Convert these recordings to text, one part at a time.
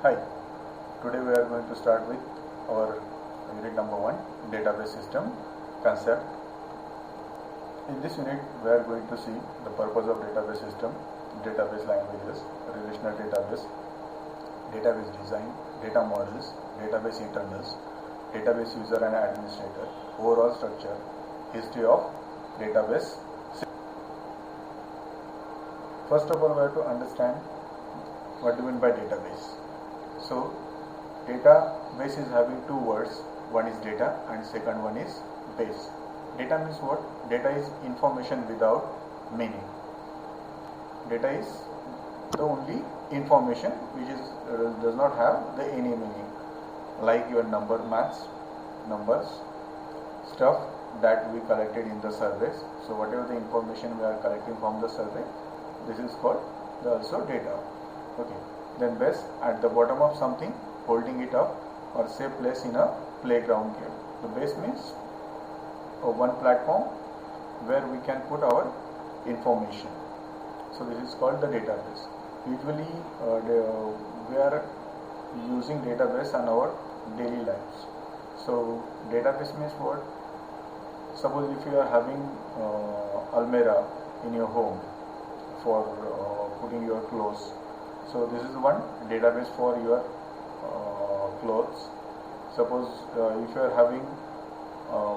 Hi, today we are going to start with our unit number 1, database system concept. In this unit we are going to see the purpose of database system, database languages, relational database, database design, data models, database internals, database user and administrator, overall structure, history of database. First of all, we have to understand what do you mean by database. So, database is having two words. One is data and second one is base. Data means what? Data is information without meaning. Data is the only information which is does not have any meaning, like your numbers, stuff that we collected in the surveys. So whatever the information we are collecting from the survey, this is called also data. Okay. Then base, at the bottom of something, holding it up, or say place in a playground game. The base means one platform where we can put our information. So this is called the database. Usually we are using database in our daily lives. So database means what? Suppose if you are having almirah in your home for putting your clothes. So this is one database for your clothes. Suppose if you are having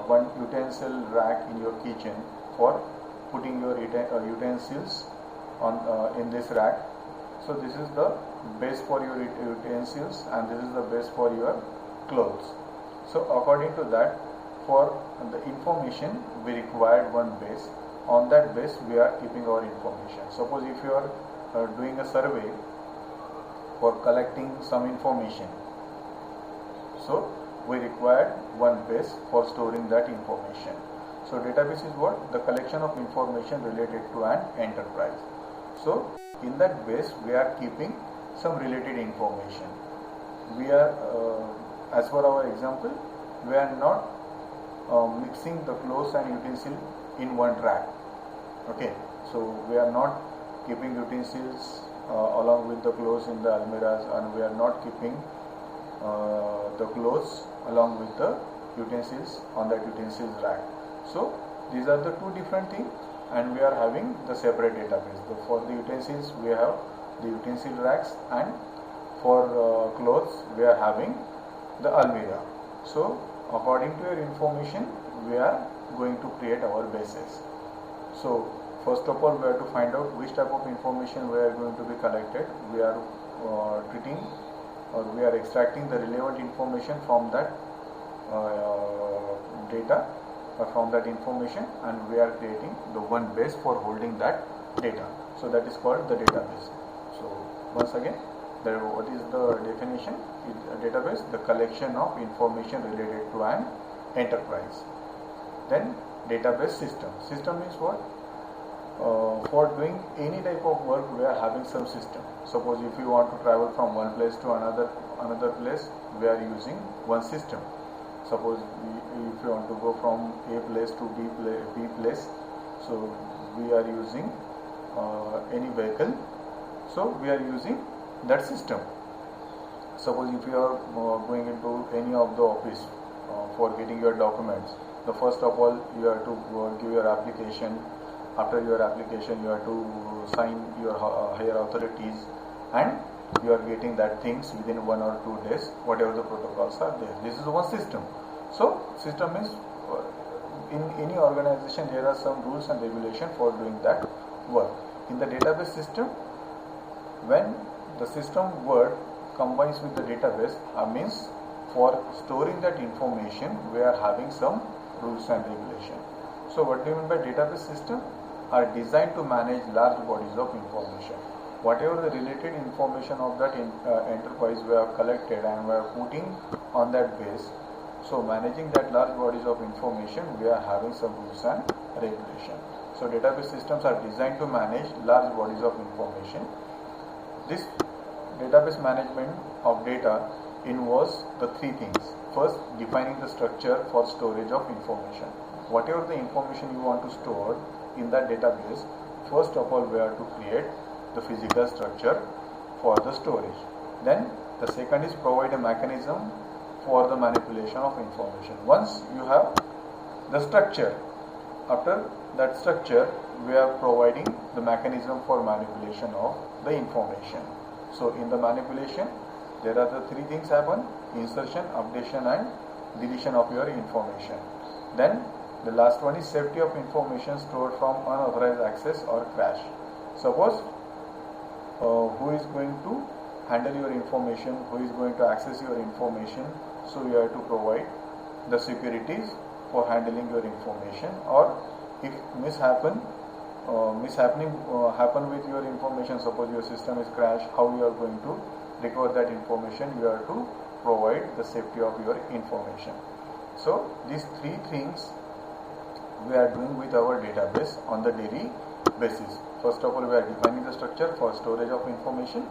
one utensil rack in your kitchen for putting your utensils on in this rack. So this is the base for your utensils and this is the base for your clothes. So according to that, for the information we required one base. On that base we are keeping our information. Suppose if you are doing a survey for collecting some information, so we required one base for storing that information. So database is what? The collection of information related to an enterprise. So in that base we are keeping some related information. We are as per our example, we are not mixing the clothes and utensil in one rack. Okay, so we are not keeping utensils along with the clothes in the almirahs, and we are not keeping the clothes along with the utensils on that utensils rack. So these are the two different things, and we are having the separate database. For the utensils we have the utensil racks, and for clothes we are having the almirah. So according to your information we are going to create our bases. So first of all, we have to find out which type of information we are going to be collected. We are treating or we are extracting the relevant information from that data or from that information, and we are creating the one base for holding that data. So that is called the database. So once again, what is the definition? A database, the collection of information related to an enterprise. Then database system. System means what? For doing any type of work we are having some system. Suppose if you want to travel from one place to another place, we are using one system. Suppose if you want to go from A place to B place, so we are using any vehicle, so we are using that system. Suppose if you are going into any of the office for getting your documents, the first of all you have to give your application. After your application you have to sign your higher authorities, and you are getting that things within 1 or 2 days, whatever the protocols are there. This is one system. So system is in any organization there are some rules and regulations for doing that work. In the database system, when the system word combines with the database, means for storing that information we are having some rules and regulations. So what do you mean by database system? Are designed to manage large bodies of information. Whatever the related information of that enterprise we have collected and we are putting on that base. So managing that large bodies of information, we are having some rules and regulation. So database systems are designed to manage large bodies of information. This database management of data involves the three things. First, defining the structure for storage of information. Whatever the information you want to store in that database, first of all we have to create the physical structure for the storage. Then The second is provide a mechanism for the manipulation of information. Once you have the structure, after that structure we are providing the mechanism for manipulation of the information. So in the manipulation there are the three things happen: insertion, updation and deletion of your information. Then the last one is safety of information stored from unauthorized access or crash. Suppose who is going to handle your information, who is going to access your information, so you have to provide the securities for handling your information. Or if mishappening happen with your information, suppose your system is crashed, how you are going to recover that information? You have to provide the safety of your information. So these three things we are doing with our database on the daily basis. First of all, we are defining the structure for storage of information,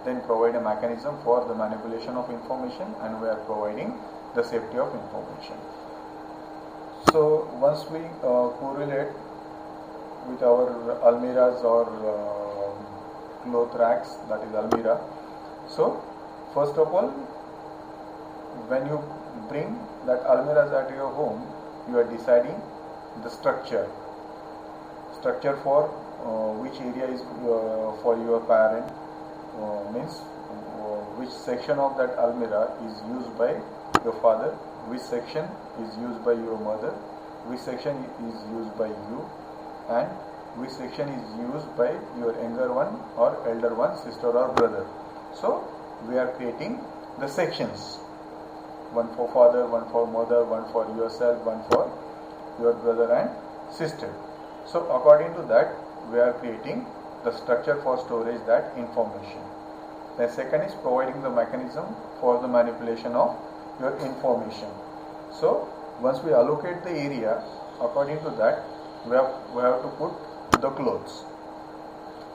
then provide a mechanism for the manipulation of information, and we are providing the safety of information. So once we correlate with our almirahs or cloth racks, that is almirah. So first of all, when you bring that almirahs at your home, you are deciding the structure for which area is for your parent, means which section of that almirah is used by your father, which section is used by your mother, which section is used by you, and which section is used by your younger one or elder one, sister or brother. So we are creating the sections, one for father, one for mother, one for yourself, one for your brother and sister. So according to that we are creating the structure for storage that information. The second is providing the mechanism for the manipulation of your information. So once we allocate the area, according to that we have to put the clothes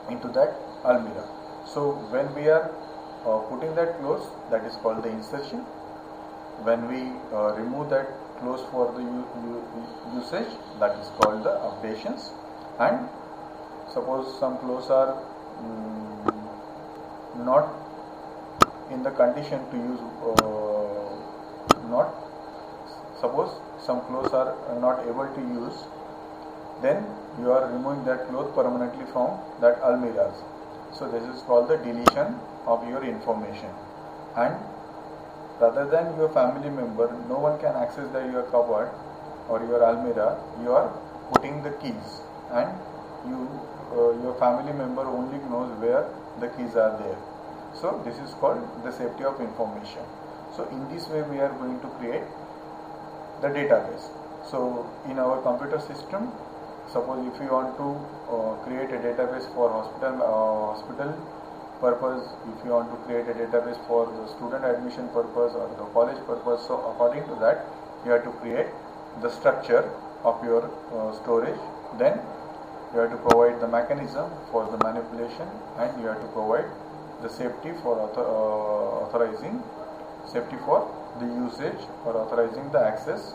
into that almirah. So when we are putting that clothes, that is called the insertion. When we remove that clothes for the usage, that is called the updations. And suppose some clothes are not in the condition to use, suppose some clothes are not able to use, then you are removing that cloth permanently from that almirahs. So this is called the deletion of your information. And rather than your family member, no one can access your cupboard or your almirah, you are putting the keys, and your family member only knows where the keys are there. So this is called the safety of information. So in this way we are going to create the database. So in our computer system, suppose if you want to create a database for hospital purpose, if you want to create a database for the student admission purpose or the college purpose, so according to that you have to create the structure of your storage. Then you have to provide the mechanism for the manipulation, and you have to provide the safety for authorizing safety for the usage or authorizing the access.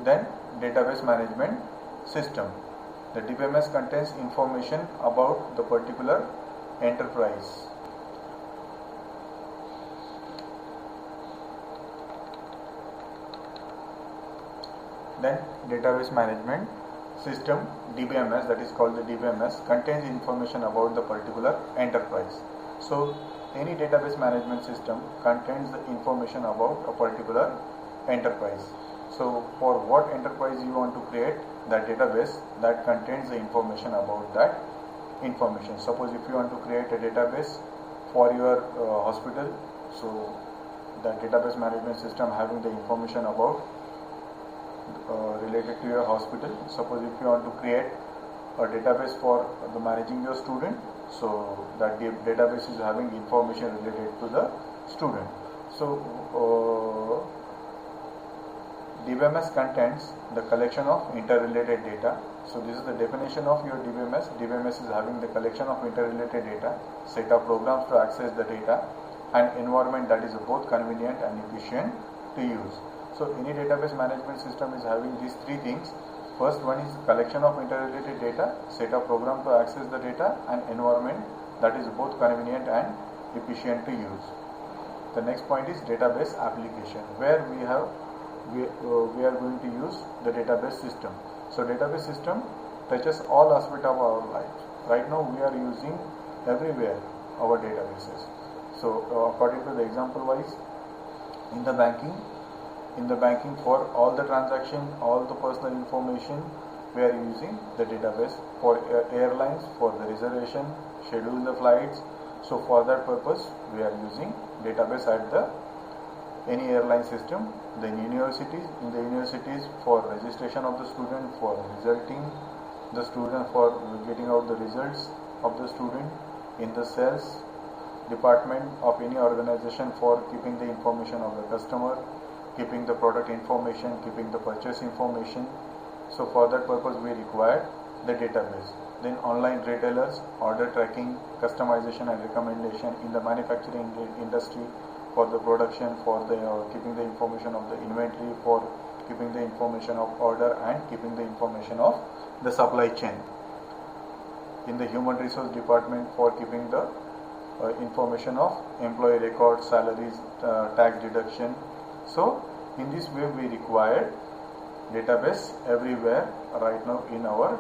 Then database management system. The DBMS contains information about the particular enterprise. Then database management system, DBMS, that is called the DBMS, contains information about the particular enterprise. So any database management system contains the information about a particular enterprise. So for what enterprise you want to create that database, that contains the information about that information. Suppose if you want to create a database for your hospital, so the database management system having the information about related to your hospital. Suppose if you want to create a database for the managing your student, so that database is having information related to the student. So DBMS contains the collection of interrelated data. So this is the definition of your DBMS. DBMS is having the collection of interrelated data, set of programs to access the data, and environment that is both convenient and efficient to use. So any database management system is having these three things. First one is collection of interrelated data, set of program to access the data, and environment that is both convenient and efficient to use. The next point is database application, where we are going to use the database system. So database system touches all aspects of our life. Right now we are using everywhere our databases. So according to the example wise, in the banking for all the transaction, all the personal information, we are using the database. For airlines, for the reservation, schedule the flights. So for that purpose we are using database at the any airline system. Then in the universities for registration of the student, for resulting the student, for getting out the results of the student. In the sales department of any organization, for keeping the information of the customer, keeping the product information, keeping the purchase information. So for that purpose we require the database. Then online retailers, order tracking, customization and recommendation. In the manufacturing industry, for the production, for the keeping the information of the inventory, for keeping the information of order and keeping the information of the supply chain. In the human resource department, for keeping the information of employee records, salaries, tax deduction. So in this way we require database everywhere right now in our